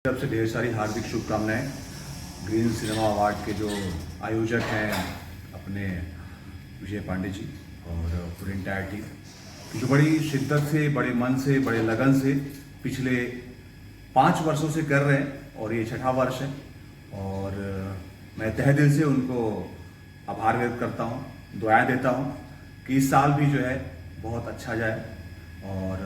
तरफ से ढेर सारी हार्दिक शुभकामनाएं। ग्रीन सिनेमा अवार्ड के जो आयोजक हैं अपने विजय पांडे जी और पूरी एंटायर टीम जो बड़ी शिद्दत से, बड़े मन से, बड़े लगन से पिछले 5 वर्षों से कर रहे हैं और ये 6ठा वर्ष है। और मैं तहे दिल से उनको आभार व्यक्त करता हूँ, दुआएं देता हूँ कि इस साल भी जो है बहुत अच्छा जाए। और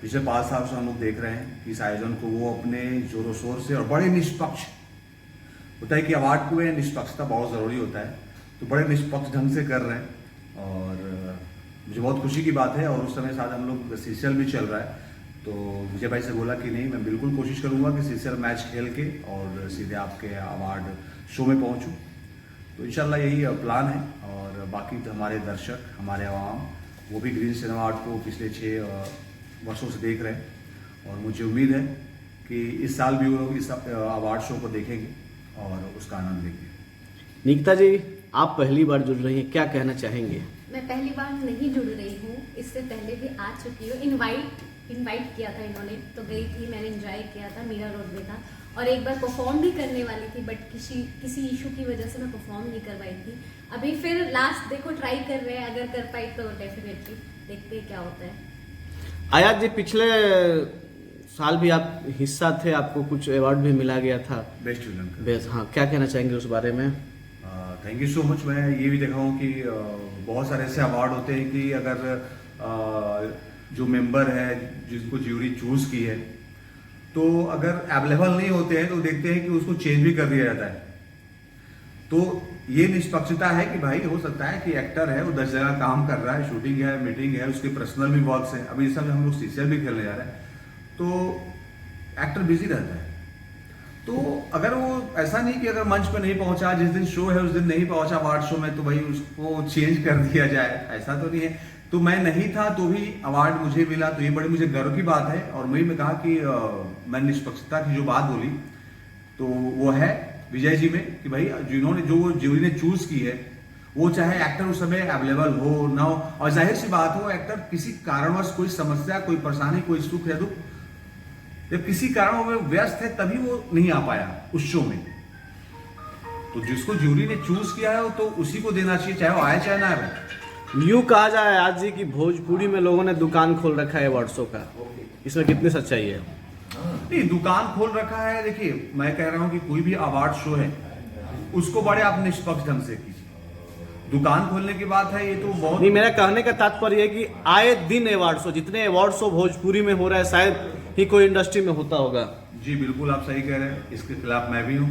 पिछले 5 साल से हम लोग देख रहे हैं कि इस आयोजन को वो अपने जोरों शोर से और बड़े निष्पक्ष होता है कि अवार्ड में निष्पक्षता बहुत ज़रूरी होता है, तो बड़े निष्पक्ष ढंग से कर रहे हैं। और मुझे बहुत खुशी की बात है। और उस समय साथ हम लोग सीसीएल भी चल रहा है, तो विजय भाई से बोला कि नहीं, मैं बिल्कुल कोशिश करूंगा कि सीसीएल मैच खेल के और सीधे आपके अवार्ड शो में पहुंचूं। तो इंशाल्लाह यही प्लान है। और बाकी तो हमारे दर्शक, हमारे आवाम, वो भी ग्रीन सिनेमा आर्ट को पिछले 6 वर्षों से देख रहे हैं। और मुझे उम्मीद है कि इस साल भी वो लोग इस अवार्ड शो को देखेंगे और उसका आनंद लेंगे। निकिता जी, आप पहली बार जुड़ रही हैं, क्या कहना चाहेंगे? मैं पहली बार नहीं जुड़ रही हूँ, इससे पहले भी आ चुकी हूँ। इनवाइट किया था इन्होंने, तो गई थी, मैंने एंजॉय किया था, मीरा रोड में था। और एक बार परफॉर्म भी करने वाली थी, बट किसी इशू की वजह से मैं परफॉर्म नहीं कर पाई थी। अभी फिर लास्ट देखो ट्राई कर रहे हैं, अगर कर पाई तो डेफिनेटली देखते हैं क्या होता है। आयात जी, पिछले साल भी आप हिस्सा थे, आपको कुछ अवार्ड भी मिला गया था, बेस्ट विलन का। बेस्ट, हाँ, क्या कहना चाहेंगे उस बारे में? Thank you so much. मैं ये भी देखा हूँ कि बहुत सारे ऐसे अवार्ड होते हैं कि अगर जो मेंबर है जिसको ज्यूरी चूज की है, तो अगर अवेलेबल नहीं होते हैं तो देखते हैं कि उसको चेंज भी कर दिया जाता है। तो ये निष्पक्षता है कि भाई हो सकता है कि एक्टर है, वो 10 जगह काम कर रहा है, शूटिंग है, मीटिंग है, उसके पर्सनल भी वर्क्स है। अभी इस समय हम लोग सीसीएल भी खेलने जा रहे हैं, तो एक्टर बिजी रहता है। तो अगर वो ऐसा नहीं कि अगर मंच पे नहीं पहुंचा, जिस दिन शो है उस दिन नहीं पहुंचा अवार्ड शो में, तो भाई उसको चेंज कर दिया जाए, ऐसा तो नहीं है। तो मैं नहीं था तो भी अवार्ड मुझे मिला, तो ये बड़ी मुझे गर्व की बात है। और मैं कहा कि मैं निष्पक्षता की जो बात बोली तो वो है विजय जी में कि भाई जिन्होंने जो ज्यूरी ने चूज की है, वो चाहे एक्टर उस समय अवेलेबल हो ना हो, और जाहिर सी बात हो एक्टर किसी कारणवश कोई समस्या, कोई परेशानी, कोई सुख है दुख, जब किसी कारण में व्यस्त है तभी वो नहीं आ पाया उस शो में। तो जिसको ज्यूरी ने चूज किया है तो उसी को देना चाहिए, चाहे वो आए चाहे ना आए। यूं कहा जाए आज जी कि भोजपुरी में लोगों ने दुकान खोल रखा है अवार्ड शो का, इसमें कितनी सच्चाई है? नहीं, दुकान खोल रखा है। देखिए, मैं कह रहा हूं कि कोई भी अवार्ड शो है उसको बड़े आप निष्पक्ष ढंग से कीजिए। दुकान खोलने की बात है ये तो बहुत नहीं, मेरा कहने का तात्पर्य है कि आए दिन अवार्ड शो, जितने अवार्ड शो भोजपुरी में हो रहा है, शायद ही कोई इंडस्ट्री में होता होगा। जी बिल्कुल, आप सही कह रहे हैं। इसके खिलाफ मैं भी हूं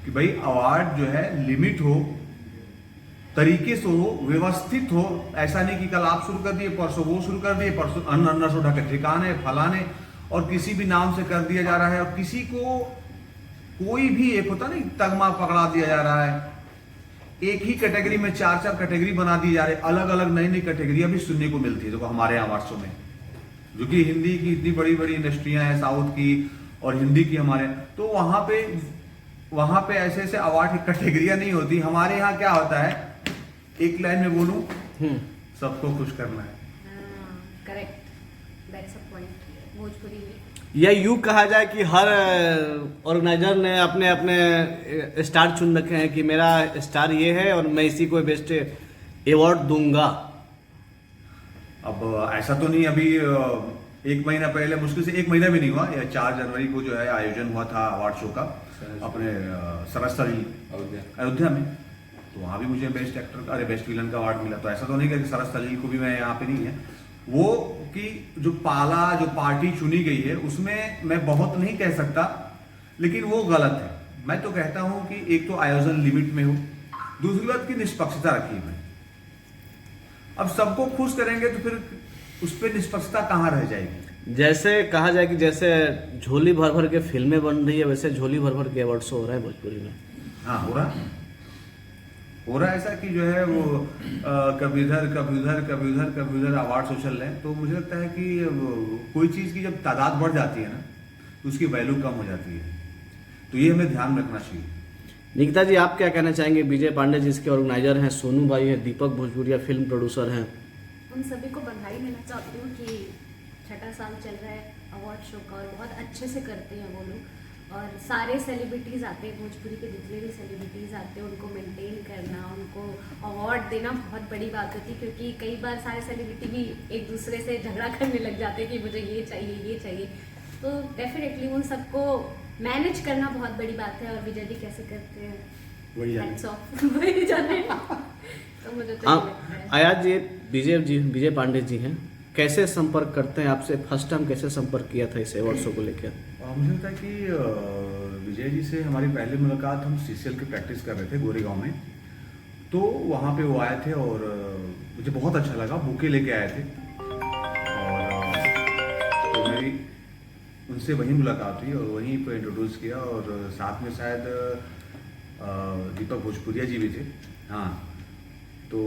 कि भाई अवार्ड जो है लिमिट हो, तरीके से हो, व्यवस्थित हो। ऐसा नहीं कि कल आप शुरू कर दिए, परसों वो शुरू कर दिए, परसों अन्ना सोडा के ठिकाने फलाने और किसी भी नाम से कर दिया जा रहा है। और किसी को कोई भी एक होता नहीं तगमा पकड़ा दिया जा रहा है, एक ही कैटेगरी में 4 कैटेगरी बना दी जा रही है। अलग अलग नई नई कैटेगरियां भी सुनने को मिलती है देखो हमारे अवार्ड शो में, जो कि हिंदी की इतनी बड़ी बड़ी इंडस्ट्रियां हैं, साउथ की और हिंदी की हमारे, तो वहां पे ऐसे ऐसे अवार्ड की कैटेगरियां नहीं होती। हमारे यहाँ क्या होता है, एक लाइन में बोलूं, सबको खुश करना है। Correct, that's a point Bhojpuri में। या यूं कहा जाए कि हर ऑर्गेनाइजर ने अपने अपने स्टार चुन रखे हैं कि मेरा स्टार ये है और मैं इसी को बेस्ट अवार्ड दूंगा। अब ऐसा तो नहीं, अभी 1 महीना पहले, मुश्किल से 1 महीना भी नहीं हुआ, या 4 जनवरी को जो है आयोजन हुआ था अवार्ड शो का अपने सरस्थली अयोध्या में। तो वहाँ भी मुझे बेस्ट एक्टर, बेस्ट विलन का अवार्ड मिला। तो ऐसा तो नहीं कि सरस्थली को भी मैं यहाँ पे नहीं है, वो कि जो पार्टी चुनी गई है उसमें मैं बहुत नहीं कह सकता, लेकिन वो गलत है। मैं तो कहता हूं कि एक तो आयोजन लिमिट में हो, दूसरी बात की निष्पक्षता रखी है। अब सबको खुश करेंगे तो फिर उस पर निष्पक्षता कहाँ रह जाएगी? जैसे कहा जाए कि जैसे झोली भर भर के फिल्में बन रही है, वैसे झोली भर भर के अवार्ड शो हो रहा है भोजपुरी में। हाँ, हो रहा है ऐसा कि जो है वो कभी उधर अवार्ड शो चल रहे हैं। तो मुझे लगता है कि कोई चीज़ की जब तादाद बढ़ जाती है ना, तो उसकी वैल्यू कम हो जाती है। तो ये हमें ध्यान रखना चाहिए। निकिता जी, आप क्या कहना चाहेंगे? विजय पांडे जी इसके ऑर्गेनाइजर हैं, सोनू भाई हैं, दीपक भोजपुरिया फिल्म प्रोड्यूसर हैं। उन सभी को बधाई देना चाहती हूँ कि 6ठा साल चल रहा है अवार्ड शो का और बहुत अच्छे से करते हैं वो लोग। और सारे सेलिब्रिटीज़ आते हैं, भोजपुरी के जितने भी सेलिब्रिटीज़ आते हैं उनको मेंटेन करना, उनको अवार्ड देना बहुत बड़ी बात होती है, क्योंकि कई बार सारे सेलिब्रिटी भी एक दूसरे से झगड़ा करने लग जाते हैं कि मुझे ये चाहिए। तो डेफिनेटली उन सबको मैनेज करना बहुत बड़ी बात है, और विजय जी कैसे करते हैं वही जाने। Hats off, वही जाने। तो मुझे तो ये लगता है। आयाज जी, विजय पांडे जी हैं, कैसे संपर्क करते हैं आपसे? फर्स्ट टाइम कैसे संपर्क किया था इस अवार्ड शो को लेकर? मुझे लगता है कि विजय जी से हमारी पहली मुलाकात हम सीसीएल की प्रैक्टिस कर रहे थे गोरेगांव में, तो वहाँ पे वो आए थे और मुझे बहुत अच्छा लगा, बुके लेके आए थे, और तो मेरी उनसे वहीं मुलाकात हुई और वहीं पर इंट्रोड्यूस किया, और साथ में शायद दीपक भोजपुरिया जी भी थे, हाँ, तो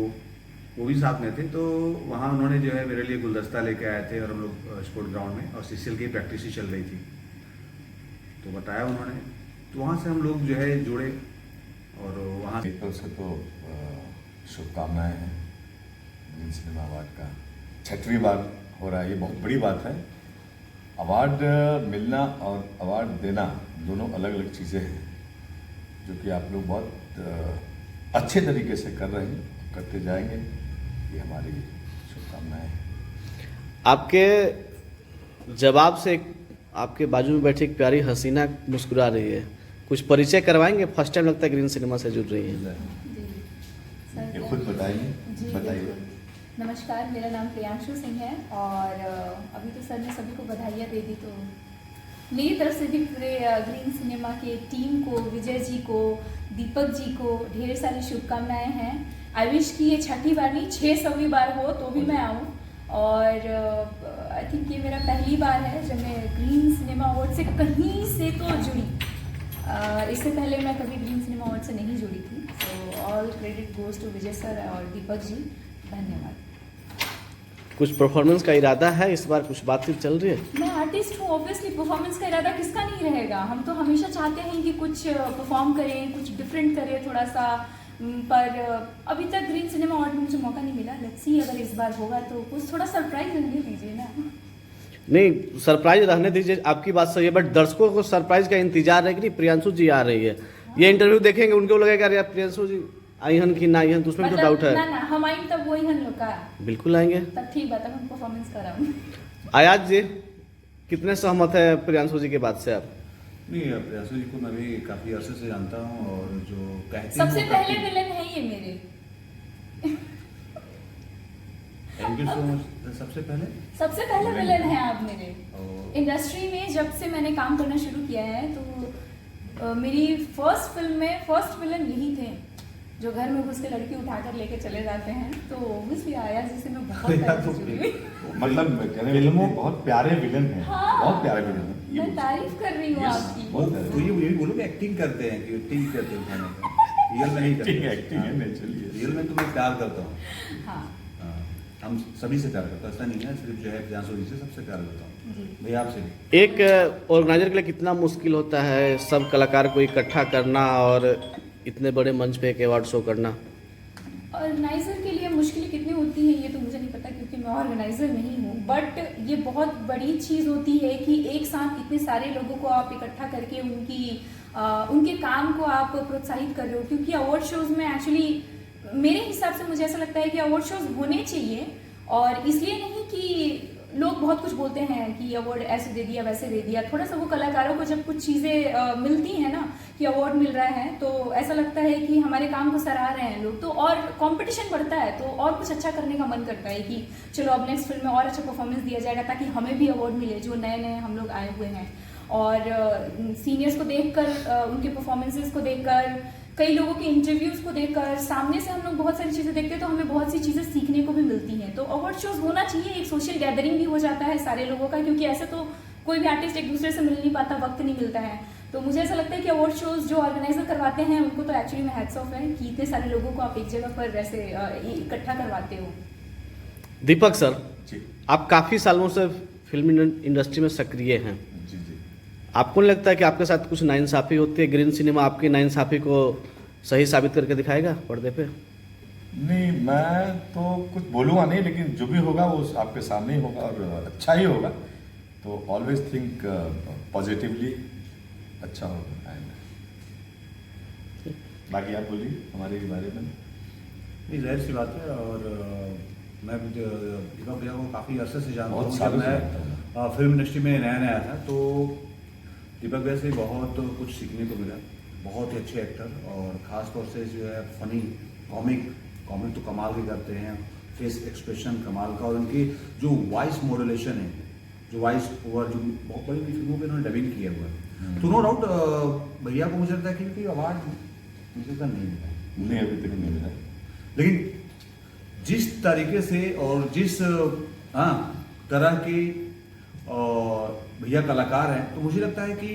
वो भी साथ में थे। तो वहाँ उन्होंने जो है मेरे लिए गुलदस्ता लेके आए थे, और हम लोग स्पोर्ट ग्राउंड में, और सीसीएल की प्रैक्टिस ही चल रही थी, तो बताया उन्होंने, तो वहाँ से हम लोग जो है जुड़े, और वहाँ से तो से तो शुभकामनाएं हैं। ग्रीन सिनेमा अवार्ड का 6वीं बार हो रहा है, ये बहुत बड़ी बात है। अवार्ड मिलना और अवार्ड देना दोनों अलग अलग चीज़ें हैं, जो कि आप लोग बहुत अच्छे तरीके से कर रहे हैं, करते जाएंगे, ये हमारी शुभकामनाएं हैं। आपके जवाब से आपके बाजू में बैठी एक प्यारी हसीना मुस्कुरा रही है, कुछ परिचय करवाएंगे? फर्स्ट टाइम लगता है ग्रीन सिनेमा से जुड़ रही है। जी सर, ये खुद बताइए, जी बताइए। बिल्कुल। नमस्कार, मेरा नाम प्रियांशु सिंह है, और अभी तो सर ने सभी को बधाइयाँ दे दी, तो मेरी तरफ से भी पूरे ग्रीन सिनेमा के टीम को, विजय जी को, दीपक जी को ढेर सारी शुभकामनाएं हैं। आई विश कि ये 6ठी बार नहीं 600वीं बार हो तो भी मैं आऊँ, और आई थिंक ये मेरा पहली बार है जब मैं ग्रीन सिनेमा अवार्ड से कहीं से तो जुड़ी। इससे पहले मैं कभी ग्रीन सिनेमा अवार्ड से नहीं जुड़ी थी, तो all credit goes to Vijay sir और दीपक जी, धन्यवाद। कुछ परफॉर्मेंस का इरादा है इस बार? कुछ बातचीत चल रही है? मैं आर्टिस्ट हूँ, ऑब्वियसली परफॉर्मेंस का इरादा किसका नहीं रहेगा। हम तो हमेशा चाहते हैं कि कुछ परफॉर्म करें, कुछ डिफरेंट करें थोड़ा सा, पर अभी तक ग्रीन सिनेमा अवार्ड में मुझे मौका नहीं मिला। लेट्स सी, अगर इस बार होगा तो कुछ थोड़ा सरप्राइज रहने दीजिए ना। नहीं, सरप्राइज रहने दीजिए, आपकी बात सही है, बट दर्शकों को सरप्राइज का इंतजार है कि नहीं प्रियांशु जी आ रही है, ये इंटरव्यू देखेंगे उनको लगेगा यार प्रियांशु जी आई हन कि ना आई हन, तो उसमें भी तो डाउट है। ना हम आएंगे तब वही हम लोग का, बिल्कुल आएंगे। तब ठीक बात है, हम परफॉर्मेंस कराऊँ। आयाज जी, कितने सहमत है प्रियांशु जी के बात से आप? नहीं, प्रियांशु जी को मैं भी काफ़ी अरसे से जानता हूँ, और जो कहते हैं सबसे वो पहले करते हैं। विलन है ये मेरे। Thank you so much. सबसे पहले विलन है आप मेरे। और इंडस्ट्री में जब से मैंने काम करना शुरू किया है, तो मेरी फर्स्ट फिल्म में फर्स्ट विलन यही थे, जो घर में घुस के लड़की उठाकर लेके चले जाते हैं। तो ऑब्वियसली आया जिसे मैं बहुत पहले से जुड़ी हुई। मतलब फिल्मों बहुत प्यारे विलन हैं, हाँ। बहुत प्यारे विलन हैं। ये मैं बोल- तारीफ कर रही हूँ Yes, आपकी। बहुत तो ये भी बोलो कि एक्टिंग करते हैं, कि एक्टिंग करते हैं खाने का, रियल में नहीं करते। एक्टिंग है नेचुरली। रियल में तो मैं प्यार करता हूँ, हाँ हाँ, हम सभी से प्यार करता हूँ, ऐसा नहीं है सिर्फ जो है प्रियांशु जी से सबसे प्यार करता हूँ, जी। भैया आपसे भी। एक ऑर्गेनाइजर के लिए कितना मुश्किल होता है सब कलाकार को इकट्ठा करना और इतने बड़े मंच पे एक अवार्ड शो करना? ऑर्गेनाइजर के लिए मुश्किलें कितनी होती हैं ये तो मुझे नहीं पता, क्योंकि मैं ऑर्गेनाइजर नहीं हूँ, बट ये बहुत बड़ी चीज़ होती है कि एक साथ इतने सारे लोगों को आप इकट्ठा करके उनके काम को आप प्रोत्साहित कर रहे हो। क्योंकि अवार्ड शोज में एक्चुअली मेरे हिसाब से मुझे ऐसा लगता है कि अवार्ड शोज होने चाहिए, और इसलिए नहीं कि लोग बहुत कुछ बोलते हैं कि अवार्ड ऐसे दे दिया वैसे दे दिया, थोड़ा सा वो कलाकारों को जब कुछ चीज़ें मिलती हैं ना कि अवार्ड मिल रहा है, तो ऐसा लगता है कि हमारे काम को सराह रहे हैं लोग, तो और कंपटीशन बढ़ता है, तो और कुछ अच्छा करने का मन करता है कि चलो अब नेक्स्ट फिल्म में और अच्छा परफॉर्मेंस दिया जाएगा ताकि हमें भी अवार्ड मिले, जो नए नए हम लोग आए हुए हैं। और सीनियर्स को देखकर, उनके परफॉर्मेंसेस को देखकर, कई लोगों के इंटरव्यूज को देखकर, सामने से हम लोग बहुत सारी चीज़ें देखते हैं, तो हमें बहुत सी चीज़ें सीखने को भी मिलती हैं। तो अवार्ड शोज होना चाहिए, एक सोशल गैदरिंग भी हो जाता है सारे लोगों का, क्योंकि ऐसे तो कोई भी आर्टिस्ट एक दूसरे से मिल नहीं पाता, वक्त नहीं मिलता है। तो मुझे ऐसा लगता है कि अवार्ड शोज जो ऑर्गेनाइजर करवाते हैं उनको तो एक्चुअली में हैट्स ऑफ है कि इतने सारे लोगों को आप एक जगह पर वैसे इकट्ठा करवाते हो। दीपक सर, जी आप काफ़ी सालों से फिल्म इंडस्ट्री में सक्रिय हैं, जी जी। आपको नहीं लगता है कि आपके साथ कुछ नाइंसाफ़ी होती है? ग्रीन सिनेमा आपकी नाइंसाफ़ी को सही साबित करके दिखाएगा पर्दे पे? नहीं, मैं तो कुछ बोलूँगा नहीं, लेकिन जो भी होगा वो आपके सामने ही होगा और अच्छा ही होगा। तो ऑलवेज थिंक पॉजिटिवली, अच्छा होगा। बाकी आप बोलिए हमारे बारे में। नहीं, जाहिर सी बात है। और मैं दीपक भैया को काफ़ी अरसे से जानता बहुत हूँ। जब सालों से मैं जानता फिल्म इंडस्ट्री में नया नया था तो दीपक भैया से बहुत कुछ सीखने को मिला। बहुत ही अच्छे एक्टर, और ख़ास तौर से जो है फनी कॉमिक तो कमाल के करते हैं, फेस एक्सप्रेशन कमाल का, और उनकी जो वॉइस मॉड्यूलेशन है, जो वॉइस ओवर, जो बहुत बड़ी बड़ी फिल्मों पे उन्होंने डबिंग किया हुआ है। तो नो डाउट भैया को मुझे लगता है कि अवार्ड मुझे तो नहीं मिला, नहीं अभी तक नहीं मिला। लेकिन जिस तरीके से और जिस तरह के भैया कलाकार हैं, तो मुझे लगता है कि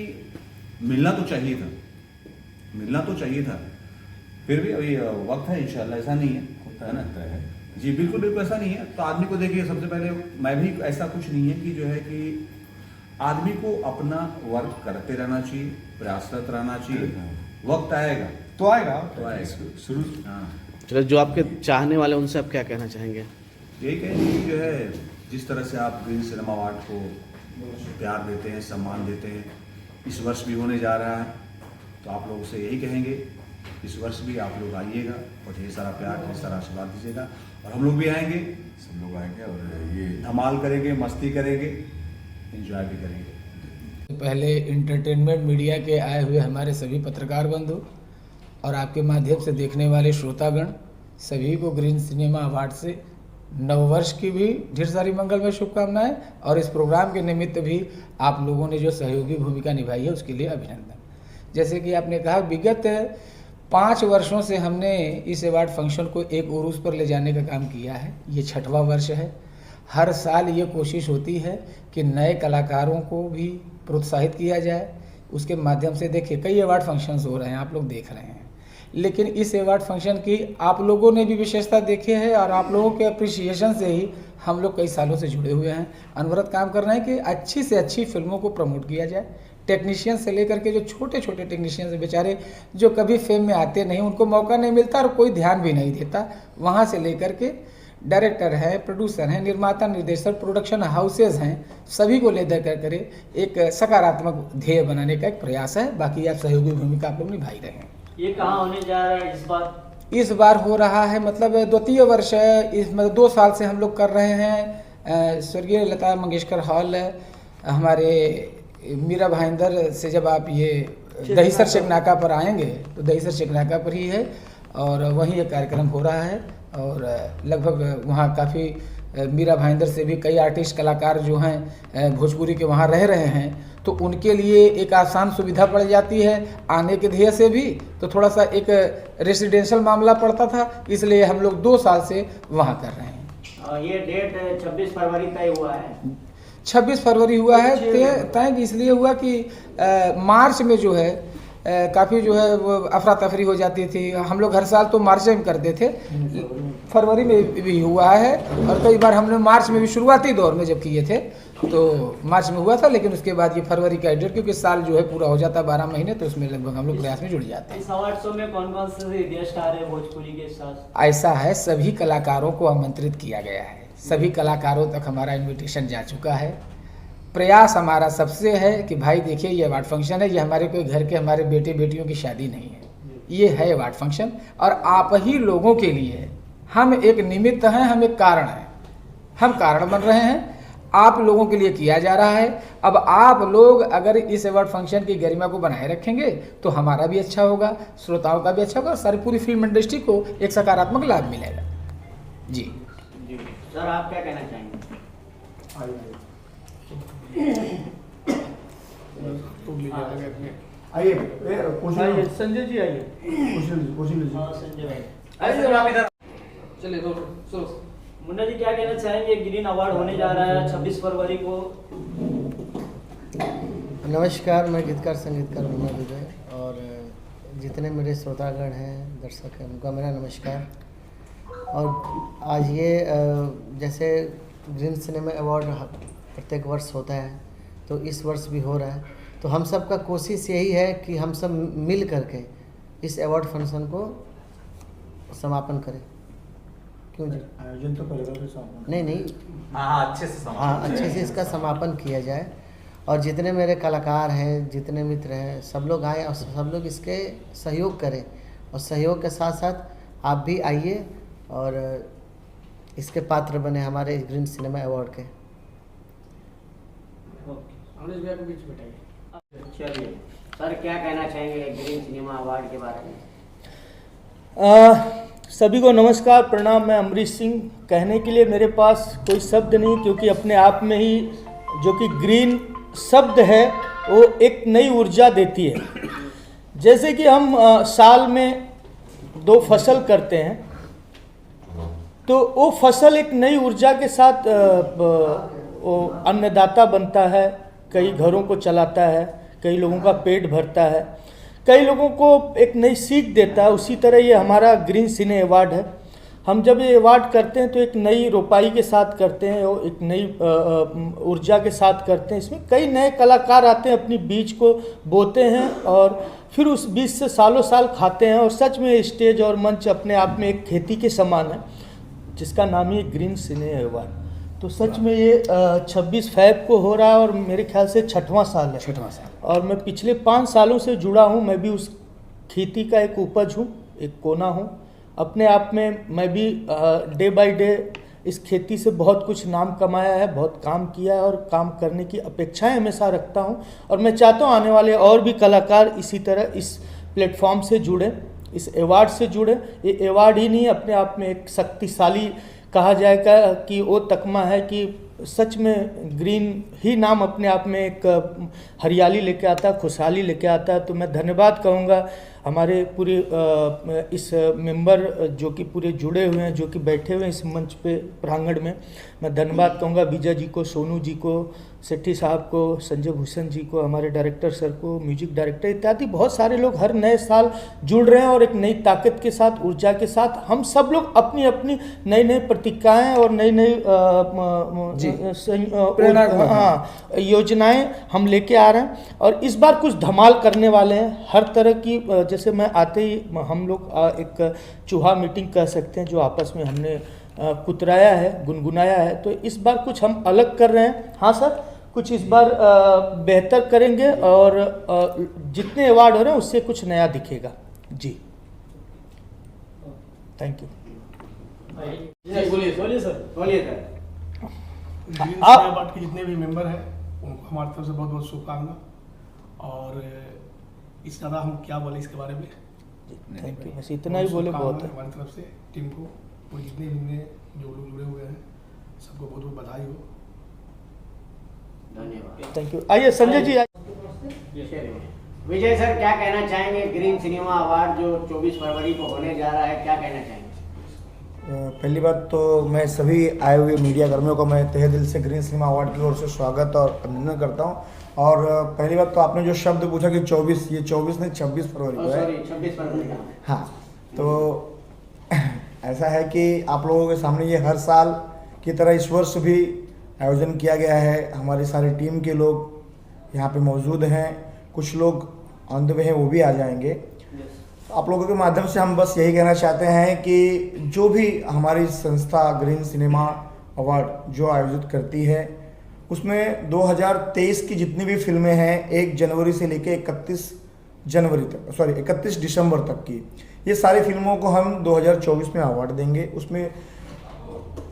मिलना तो चाहिए था। फिर भी अभी वक्त है, इंशाल्लाह, ऐसा नहीं है ना? है जी बिल्कुल बिल्कुल ऐसा नहीं है। तो आदमी को देखिए, सबसे पहले मैं भी ऐसा कुछ नहीं है कि जो है कि आदमी को अपना वर्क करते रहना चाहिए, प्रयासरत रहना चाहिए। वक्त आएगा तो आएगा शुरू। हाँ, चलो, जो आपके चाहने वाले उनसे आप क्या कहना चाहेंगे? यही कहेंगे कि जो है जिस तरह से आप ग्रीन सिनेमा अवार्ड को प्यार देते हैं, सम्मान देते हैं, इस वर्ष भी होने जा रहा है, तो आप लोगों से यही कहेंगे, इस वर्ष भी आप लोग आइएगा और ढेर सारा प्यार, ढेर सारा आशीर्वाद दीजिएगा। और हम लोग भी आएंगे, सब लोग आएंगे और ये धमाल करेंगे, मस्ती करेंगे, एंजॉय भी करेंगे। पहले एंटरटेनमेंट मीडिया के आए हुए हमारे सभी पत्रकार बंधु और आपके माध्यम से देखने वाले श्रोतागण सभी को ग्रीन सिनेमा अवार्ड से नववर्ष की भी ढेर सारी मंगलमय शुभकामनाएं, और इस प्रोग्राम के निमित्त भी आप लोगों ने जो सहयोगी भूमिका निभाई है उसके लिए अभिनंदन। जैसे कि आपने कहा, विगत 5 वर्षों से हमने इस अवार्ड फंक्शन को एक उरूस पर ले जाने का काम किया है। ये 6वां वर्ष है। हर साल ये कोशिश होती है कि नए कलाकारों को भी प्रोत्साहित किया जाए। उसके माध्यम से देखिए कई अवार्ड फंक्शंस हो रहे हैं, आप लोग देख रहे हैं, लेकिन इस अवार्ड फंक्शन की आप लोगों ने भी विशेषता देखी है और आप लोगों के अप्रिसिएशन से ही हम लोग कई सालों से जुड़े हुए हैं। अनवरत काम कर रहे हैं कि अच्छी से अच्छी फिल्मों को प्रमोट किया जाए। टेक्नीशियन से लेकर के जो छोटे छोटे टेक्नीशियन बेचारे जो कभी फिल्म में आते नहीं, उनको मौका नहीं मिलता और कोई ध्यान भी नहीं देता, वहाँ से लेकर के डायरेक्टर है, प्रोड्यूसर हैं, निर्माता, निर्देशक, प्रोडक्शन हाउसेज हैं, सभी को लेकर करे एक सकारात्मक ध्येय बनाने का एक प्रयास है। बाकी आप सहयोगी भूमिका आप लोग निभाई रहे हैं। ये कहाँ होने जा रहा है इस बार? इस बार हो रहा है, मतलब 2य वर्ष है। इस 2 साल से हम लोग कर रहे हैं। स्वर्गीय लता मंगेशकर हॉल, हमारे मीरा भाईंदर से जब आप ये दहीसर चेकनाका पर आएंगे तो दहीसर चेकनाका पर ही है, और वहीं ये कार्यक्रम हो रहा है। और लगभग वहाँ काफ़ी मीरा भाईंदर से भी कई आर्टिस्ट कलाकार जो हैं भोजपुरी के वहाँ रह रहे हैं, तो उनके लिए एक आसान सुविधा पड़ जाती है आने के ध्येय से भी। तो थोड़ा सा एक रेसिडेंशियल मामला पड़ता था, इसलिए हम लोग 2 साल से वहाँ कर रहे हैं। ये डेट 26 फरवरी तय हुआ है। 26 फरवरी हुआ है। तय इसलिए हुआ कि मार्च में जो है काफ़ी जो है वो अफरा तफरी हो जाती थी। हम लोग हर साल तो मार्च में करते थे, फरवरी में भी हुआ है, और कई बार हमने मार्च में भी शुरुआती दौर में जब किए थे तो मार्च में हुआ था, लेकिन उसके बाद ये फरवरी का डेट, क्योंकि साल जो है पूरा हो जाता है 12 महीने, तो उसमें लगभग हम लोग प्रयास में जुड़ जाते हैं। इस अवार्ड शो में कौन कौन से गेस्ट आ रहे हैं भोजपुरी के साथ? ऐसा है, सभी कलाकारों को आमंत्रित किया गया है, सभी कलाकारों तक हमारा इन्विटेशन जा चुका है। प्रयास हमारा सबसे है कि भाई देखिए ये अवार्ड फंक्शन है, ये हमारे कोई घर के हमारे बेटे बेटियों की शादी नहीं है, ये है अवार्ड फंक्शन, और आप ही लोगों के लिए हम एक निमित्त हैं, हम एक कारण हैं, हम कारण बन रहे हैं, आप लोगों के लिए किया जा रहा है। अब आप लोग अगर इस अवार्ड फंक्शन की गरिमा को बनाए रखेंगे तो हमारा भी अच्छा होगा, श्रोताओं का भी अच्छा होगा, सारी पूरी फिल्म इंडस्ट्री को एक सकारात्मक लाभ मिलेगा। जी जी सर, आप क्या कहना चाहेंगे? आइए संजय जी आइए। हाँ संजय भाई चलिए मुन्ना जी क्या कहना चाहेंगे? ग्रीन अवार्ड होने जा रहा है 26 फरवरी को। नमस्कार, मैं गीतकार संगीतकार मुन्ना विजय, और जितने मेरे श्रोतागण हैं, दर्शक हैं, उनका मेरा नमस्कार। और आज ये जैसे ग्रीन सिनेमा अवार्ड प्रत्येक वर्ष होता है, तो इस वर्ष भी हो रहा है, तो हम सब का कोशिश यही है कि हम सब मिल करके इस अवार्ड फंक्शन को समापन करें। क्यों जी? आयोजन तो करेगा फिर समापन? नहीं, हाँ अच्छे से हाँ, अच्छे से इसका समापन किया जाए। और जितने मेरे कलाकार हैं, जितने मित्र हैं, सब लोग आए और सब लोग इसके सहयोग करें, और सहयोग के साथ साथ आप भी आइए और इसके पात्र बने हमारे ग्रीन सिनेमा अवार्ड के। अमरीश भैया को बीच बैठाइए। चलिए सर, क्या कहना चाहेंगे ग्रीन सिनेमा अवार्ड के बारे में? सभी को नमस्कार, प्रणाम। मैं अमरीश सिंह। कहने के लिए मेरे पास कोई शब्द नहीं, क्योंकि अपने आप में ही जो कि ग्रीन शब्द है वो एक नई ऊर्जा देती है। जैसे कि हम साल में 2 फसल करते हैं, तो वो फसल एक नई ऊर्जा के साथ वो अन्नदाता बनता है, कई घरों को चलाता है, कई लोगों का पेट भरता है, कई लोगों को एक नई सीख देता है। उसी तरह ये हमारा ग्रीन सिने अवार्ड है। हम जब ये अवार्ड करते हैं तो एक नई रोपाई के साथ करते हैं और एक नई ऊर्जा के साथ करते हैं। इसमें कई नए कलाकार आते हैं, अपनी बीज को बोते हैं और फिर उस बीज से सालों साल खाते हैं। और सच में स्टेज और मंच अपने आप में एक खेती के समान है, जिसका नाम ही ग्रीन सिने अवार्ड। तो सच में ये 26 फ़रवरी को हो रहा है और मेरे ख्याल से 6वां साल है। 6वां साल। और मैं पिछले 5 सालों से जुड़ा हूँ। मैं भी उस खेती का एक उपज हूँ, एक कोना हूँ। अपने आप में मैं भी डे बाय डे इस खेती से बहुत कुछ नाम कमाया है, बहुत काम किया है और काम करने की अपेक्षाएं हमेशा रखता हूं। और मैं चाहता हूं आने वाले और भी कलाकार इसी तरह इस प्लेटफॉर्म से जुड़े, इस अवार्ड से जुड़े। ये अवार्ड ही नहीं, अपने आप में एक शक्तिशाली कहा जाएगा कि वो तकमा है कि सच में ग्रीन ही नाम अपने आप में एक हरियाली लेके आता है, खुशहाली लेके आता है। तो मैं धन्यवाद कहूँगा हमारे पूरे इस मेंबर जो कि पूरे जुड़े हुए हैं, जो कि बैठे हुए हैं इस मंच पे प्रांगण में। मैं धन्यवाद कहूँगा विजय जी को, सोनू जी को, सेठी साहब को, संजय भूषण जी को, हमारे डायरेक्टर सर को, म्यूजिक डायरेक्टर इत्यादि बहुत सारे लोग हर नए साल जुड़ रहे हैं और एक नई ताकत के साथ, ऊर्जा के साथ हम सब लोग अपनी अपनी नई नई प्रतिकाएँ और नई नई योजनाएं हम लेके आ रहे हैं। और इस बार कुछ धमाल करने वाले हैं हर तरह की। जैसे मैं आते ही हम लोग एक चूहा मीटिंग कह सकते हैं, जो आपस में हमने कुतराया है, गुनगुनाया है। तो इस बार कुछ हम अलग कर रहे हैं। हाँ सर, कुछ इस बार बेहतर करेंगे और जितने अवार्ड हो रहे हैं उससे कुछ नया दिखेगा जी। Thank you. बोलिए सर। ग्रीन अवार्ड के जितने भी मेंबर हैं उनको हमारी तरफ से बहुत बहुत शुभकामना। और इस ज़्यादा हम क्या बोले इसके बारे में। थैंक यू, बस इतना ही बोले बहुत है। हमारी तरफ से टीम को और जितने भी जो लोग जुड़े हुए हैं सबको बहुत बहुत बधाई हो। धन्यवाद, थैंक यू। आइए संजय जी। विजय सर, क्या कहना चाहेंगे? ग्रीन सिनेमा अवार्ड जो 24 फरवरी को होने जा रहा है, क्या कहना चाहेंगे? पहली बात तो मैं सभी आए हुए मीडिया कर्मियों को मैं तहे दिल से ग्रीन सिनेमा अवार्ड की ओर से स्वागत और अभिनंदन करता हूं। और पहली बात तो आपने जो शब्द पूछा कि 24, ये 24 नहीं 26 फरवरी को है। 26 फरवरी का। हाँ, तो ऐसा है कि आप लोगों के सामने ये हर साल की तरह इस वर्ष भी आयोजन किया गया है। हमारी सारी टीम के लोग यहाँ पे मौजूद हैं, कुछ लोग ऑन द वे हैं, वो भी आ जाएंगे। आप लोगों के माध्यम से हम बस यही कहना चाहते हैं कि जो भी हमारी संस्था ग्रीन सिनेमा अवार्ड जो आयोजित करती है, उसमें 2023 की जितनी भी फिल्में हैं 1 जनवरी से लेकर 31 दिसंबर तक की, ये सारी फिल्मों को हम 2024 में अवार्ड देंगे। उसमें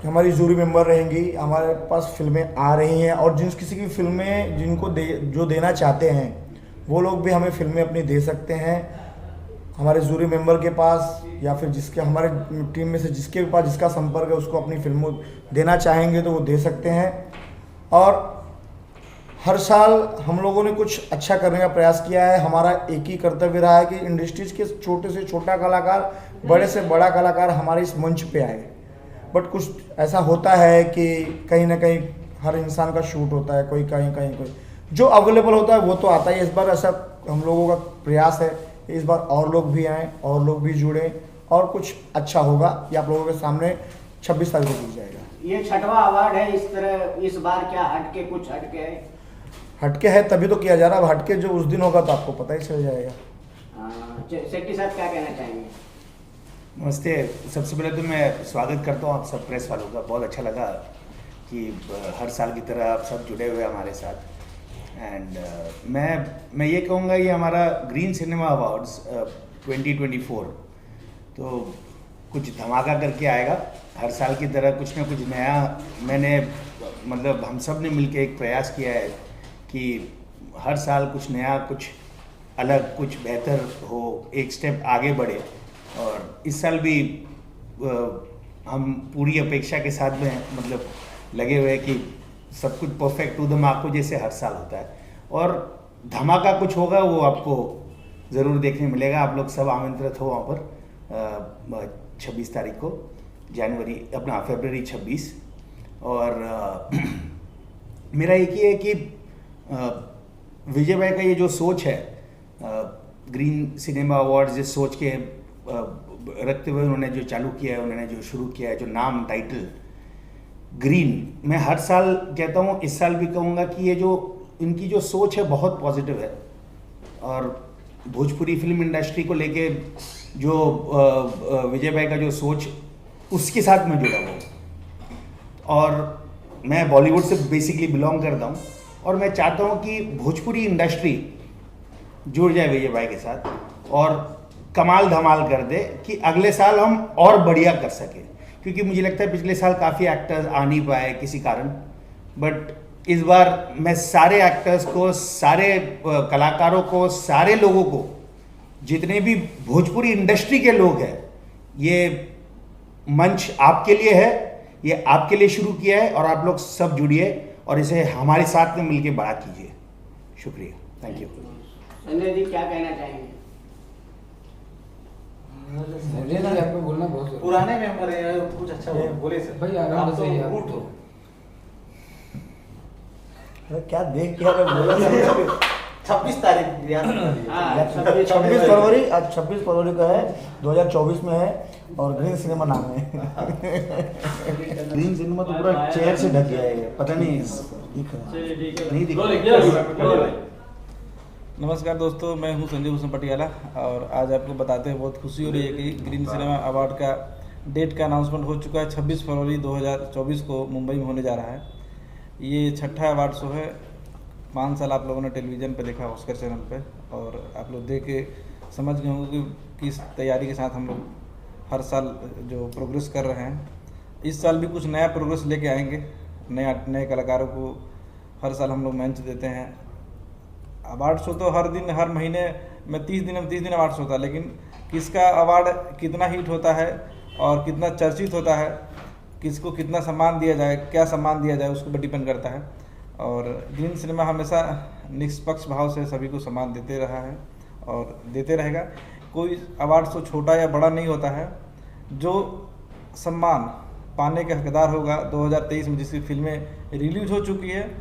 हमारी जूरी मेंबर रहेंगी, हमारे पास फिल्में आ रही हैं और किसी की फिल्में जिनको जो देना चाहते हैं वो लोग भी हमें फिल्में अपनी दे सकते हैं। हमारे जूरी मेंबर के पास या फिर जिसके हमारे टीम में से जिसके भी पास जिसका संपर्क है उसको अपनी फिल्मों देना चाहेंगे तो वो दे सकते हैं। और हर साल हम लोगों ने कुछ अच्छा करने का प्रयास किया है। हमारा एक ही कर्तव्य रहा है कि इंडस्ट्रीज के छोटे से छोटा कलाकार, बड़े से बड़ा कलाकार हमारे इस मंच पे आए। बट कुछ ऐसा होता है कि कहीं ना कहीं हर इंसान का शूट होता है, कोई कहीं जो अवेलेबल होता है वो तो आता है। इस बार ऐसा हम लोगों का प्रयास है, इस बार और लोग भी आएँ और लोग भी जुड़े और कुछ अच्छा होगा। ये आप लोगों के सामने 26 तारीख को दिया जाएगा। ये 6वां अवार्ड है, इस तरह इस बार क्या कुछ हटके है? हटके है तभी तो किया जा रहा है। अब हटके जो उस दिन होगा तो आपको पता ही चल जाएगा। सेट्टी साहब क्या कहना चाहेंगे? नमस्ते। सबसे पहले तो मैं स्वागत करता हूँ आप सब प्रेस वालों का। बहुत अच्छा लगा कि हर साल की तरह आप सब जुड़े हुए हमारे साथ। एंड मैं ये कहूँगा ये हमारा ग्रीन सिनेमा अवार्ड्स 2024 तो कुछ धमाका करके आएगा। हर साल की तरह कुछ ना कुछ नया मैंने मतलब हम सब ने मिलकर एक प्रयास किया है कि हर साल कुछ नया, कुछ अलग, कुछ बेहतर हो, एक स्टेप आगे बढ़े। और इस साल भी हम पूरी अपेक्षा के साथ में मतलब लगे हुए हैं कि सब कुछ परफेक्ट टू द मार्को जैसे हर साल होता है। और धमाका कुछ होगा वो आपको ज़रूर देखने मिलेगा। आप लोग सब आमंत्रित हो वहाँ पर 26 तारीख को, फरवरी 26। और मेरा एक ही है कि विजय भाई का ये जो सोच है ग्रीन सिनेमा अवार्ड्स, जिस सोच के रखते हुए उन्होंने जो चालू किया है, उन्होंने जो शुरू किया है, जो नाम टाइटल ग्रीन, मैं हर साल कहता हूँ, इस साल भी कहूँगा कि ये जो इनकी जो सोच है बहुत पॉजिटिव है। और भोजपुरी फिल्म इंडस्ट्री को लेके जो विजय भाई का जो सोच, उसके साथ मैं जुड़ा हुआ। और मैं बॉलीवुड से बेसिकली बिलोंग करता हूँ और मैं चाहता हूँ कि भोजपुरी इंडस्ट्री जुड़ जाए विजय भाई के साथ और कमाल धमाल कर दे कि अगले साल हम और बढ़िया कर सकें। क्योंकि मुझे लगता है पिछले साल काफ़ी एक्टर्स आ नहीं पाए किसी कारण, बट इस बार मैं सारे एक्टर्स को, सारे कलाकारों को, सारे लोगों को, जितने भी भोजपुरी इंडस्ट्री के लोग हैं, ये मंच आपके लिए है, ये आपके लिए शुरू किया है और आप लोग सब जुड़िए और इसे हमारे साथ में मिलकर बड़ा कीजिए। शुक्रिया, थैंक यू। संजय जी क्या कहना चाहेंगे? मुझे ना आपको बोलना बहुत जरूरी है। पुराने मेंबर है, कुछ अच्छा बोले सर। भाई आराम से ही आप उठो। क्या देख के हमें बोला 26 तारीख याद हाँ, 26 फरवरी, आज 26 फरवरी का है, 2024 में है और ग्रीन सिनेमा नाम है। ग्रीन सिनेमा तो पूरा चेयर से ढक गया है, पता नहीं दिख रहा नहीं दिख रहा। नमस्कार दोस्तों, मैं हूं संजय भूषण पटियाला और आज आपको बताते हैं बहुत खुशी हो रही है कि ग्रीन सिनेमा अवार्ड का डेट का अनाउंसमेंट हो चुका है। 26 फरवरी 2024 को मुंबई में होने जा रहा है। ये छठा अवार्ड शो है। 5 साल आप लोगों ने टेलीविज़न पे देखा, ऑस्कर चैनल पे, और आप लोग देख के समझ गए होंगे कि किस तैयारी के साथ हम लोग हर साल जो प्रोग्रेस कर रहे हैं। इस साल भी कुछ नया प्रोग्रेस लेके आएंगे। नए कलाकारों को हर साल हम लोग मंच देते हैं। अवार्ड शो तो हर दिन, हर महीने में 30 दिन अवार्ड शो होता है, लेकिन किसका अवार्ड कितना हिट होता है और कितना चर्चित होता है, किसको कितना सम्मान दिया जाए, क्या सम्मान दिया जाए, उसको पर डिपेंड करता है। और ग्रीन सिनेमा हमेशा निष्पक्ष भाव से सभी को सम्मान देते रहा है और देते रहेगा। कोई अवार्ड शो छोटा या बड़ा नहीं होता है। जो सम्मान पाने के हकदार होगा, 2023 में जिसकी फिल्में रिलीज हो चुकी है,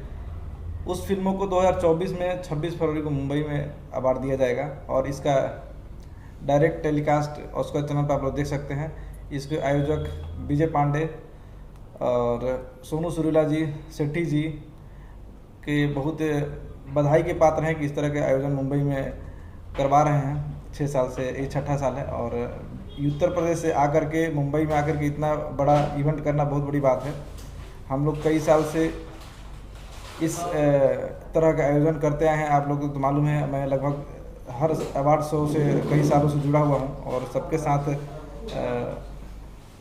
उस फिल्मों को 2024 में 26 फरवरी को मुंबई में अवार्ड दिया जाएगा। और इसका डायरेक्ट टेलीकास्ट ऑस्कर चैनल पर आप लोग देख सकते हैं। इसके आयोजक विजय पांडे और सोनू सुरीला जी, सेठी जी के बहुत बधाई के पात्र हैं कि इस तरह के आयोजन मुंबई में करवा रहे हैं। 6 साल से ये छठा साल है और उत्तर प्रदेश से आकर के, मुंबई में आकर के इतना बड़ा इवेंट करना बहुत बड़ी बात है। हम लोग कई साल से इस तरह का आयोजन करते आए हैं। आप लोगों को तो मालूम है, मैं लगभग हर अवार्ड शो से कई सालों से जुड़ा हुआ हूं और सबके साथ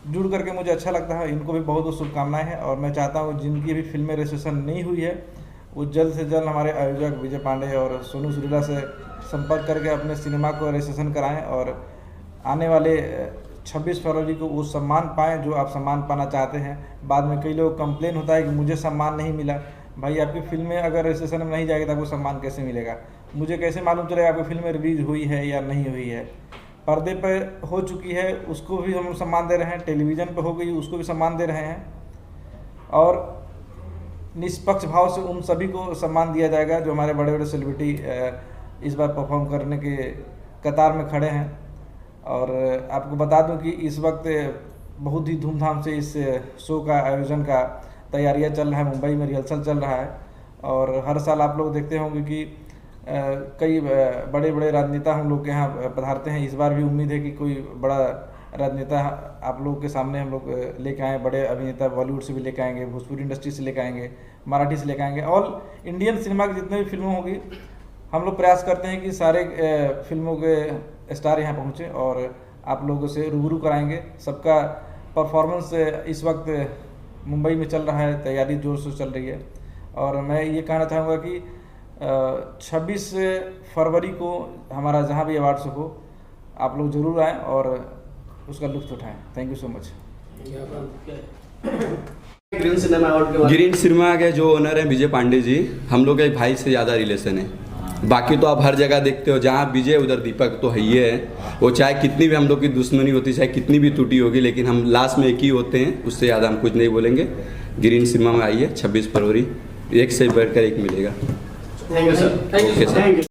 जुड़ करके मुझे अच्छा लगता है। इनको भी बहुत बहुत शुभकामनाएं हैं और मैं चाहता हूं जिनकी भी फिल्में रजिस्ट्रेशन नहीं हुई है वो जल्द से जल्द हमारे आयोजक विजय पांडे और सोनू सुरीला से संपर्क करके अपने सिनेमा को रजिस्ट्रेशन कराएँ और आने वाले 26 फरवरी को वो सम्मान पाएँ जो आप सम्मान पाना चाहते हैं। बाद में कई लोग कंप्लेन होता है कि मुझे सम्मान नहीं मिला। भाई, आपकी फिल्में अगर रजिस्ट्रेशन में नहीं जाएगी तो आपको सम्मान कैसे मिलेगा? मुझे कैसे मालूम चलेगा आपकी फिल्म रिलीज हुई है या नहीं हुई है? पर्दे पर हो चुकी है उसको भी हम सम्मान दे रहे हैं, टेलीविज़न पर हो गई उसको भी सम्मान दे रहे हैं और निष्पक्ष भाव से उन सभी को सम्मान दिया जाएगा जो हमारे बड़े बड़े सेलिब्रिटी इस बार परफॉर्म करने के कतार में खड़े हैं। और आपको बता दूं कि इस वक्त बहुत ही धूमधाम से इस शो का आयोजन का तैयारियां चल रहा है। मुंबई में रिहर्सल चल रहा है और हर साल आप लोग देखते होंगे कि कई बड़े बड़े राजनेता हम लोग के यहाँ पधारते हैं। इस बार भी उम्मीद है कि कोई बड़ा राजनेता आप लोगों के सामने हम लोग लेके आएँ। बड़े अभिनेता बॉलीवुड से भी लेके आएंगे, भोजपुरी इंडस्ट्री से लेके आएंगे मराठी से लेकर आएंगे। ऑल इंडियन सिनेमा की जितने भी फिल्में होगी हम लोग प्रयास करते हैं कि सारे फिल्मों के स्टार यहाँ पहुँचे और आप लोगों से रूबरू कराएंगे। सबका परफॉर्मेंस इस वक्त मुंबई में चल रहा है, तैयारी जोर से चल रही है और मैं ये कहना चाहूँगा कि 26 फरवरी को हमारा जहाँ भी अवार्ड्स हो आप लोग जरूर आएँ और उसका लुत्फ उठाएं। Thank you so much. Green cinema award के बारे में ग्रीन सिनेमा के जो ओनर हैं विजय पांडे जी, हम लोग के भाई से ज़्यादा रिलेशन है। बाकी तो आप हर जगह देखते हो, जहाँ विजय उधर दीपक तो है ही है। वो चाहे कितनी भी हम लोग की दुश्मनी होती, चाहे कितनी भी टूटी होगी, लेकिन हम लास्ट में एक ही होते हैं, उससे ज़्यादा हम कुछ नहीं बोलेंगे। ग्रीन सिनेमा में आइए 26 फरवरी, एक से बढ़कर एक मिलेगा। Thank you sir. Okay sir.